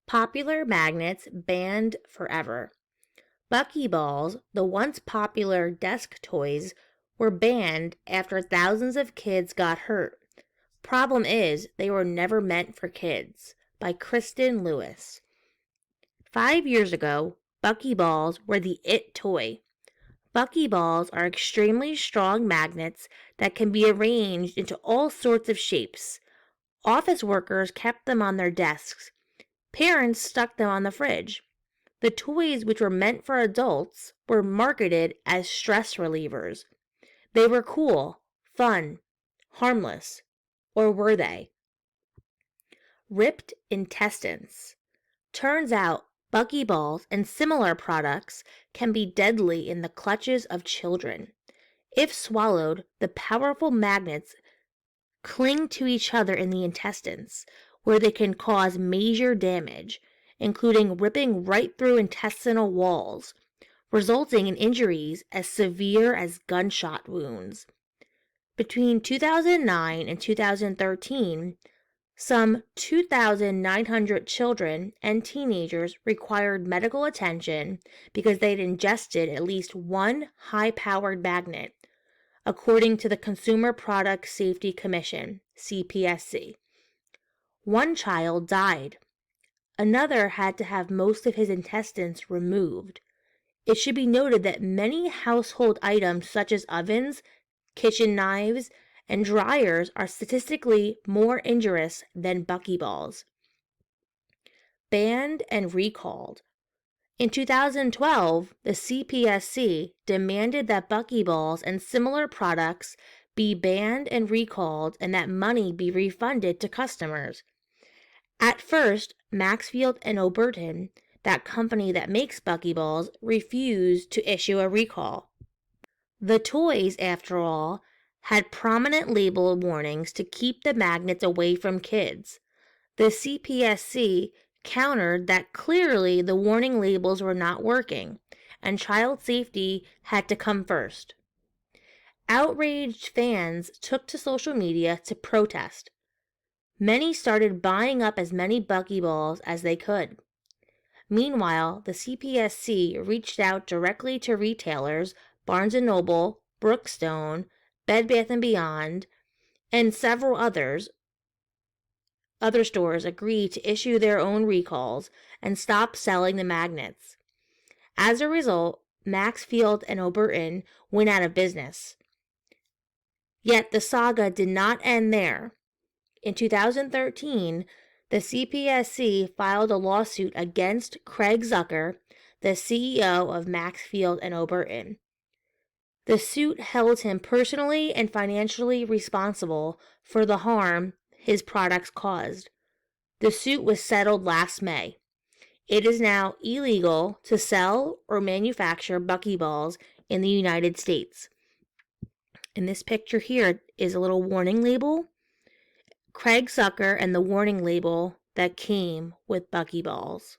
Popular magnets banned forever. Buckyballs, the once popular desk toys, were banned after thousands of kids got hurt. Problem is, they were never meant for kids. By Kristen Lewis. 5 years ago, Buckyballs were the it toy. Buckyballs are extremely strong magnets that can be arranged into all sorts of shapes. Office workers kept them on their desks. Parents stuck them on the fridge. The toys, which were meant for adults, were marketed as stress relievers. They were cool, fun, harmless. Or were they? Ripped intestines. Turns out Buckyballs and similar products can be deadly in the clutches of children. If swallowed, the powerful magnets cling to each other in the intestines, where they can cause major damage, including ripping right through intestinal walls, resulting in injuries as severe as gunshot wounds. Between 2009 and 2013, some 2,900 children and teenagers required medical attention because they'd ingested at least one high-powered magnet, according to the Consumer Product Safety Commission, CPSC. One child died. Another had to have most of his intestines removed. It should be noted that many household items such as ovens, kitchen knives, and dryers are statistically more injurious than Buckyballs. Banned and recalled. In 2012, the CPSC demanded that Buckyballs and similar products be banned and recalled and that money be refunded to customers. At first, Maxfield and Oberton, that company that makes Buckyballs, refused to issue a recall. The toys, after all, had prominent label warnings to keep the magnets away from kids. The CPSC countered that clearly the warning labels were not working, and child safety had to come first. Outraged fans took to social media to protest. Many started buying up as many Buckyballs as they could. Meanwhile, the CPSC reached out directly to retailers Barnes & Noble, Brookstone, Bed Bath & Beyond, and several others. Other stores agreed to issue their own recalls and stop selling the magnets. As a result, Maxfield and Oberton went out of business. Yet the saga did not end there. In 2013, the CPSC filed a lawsuit against Craig Zucker, the CEO of Maxfield and Oberton. The suit held him personally and financially responsible for the harm his products caused. The suit was settled last May. It is now illegal to sell or manufacture Buckyballs in the United States. In this picture here is a little warning label. Craig Zucker and the warning label that came with Buckyballs.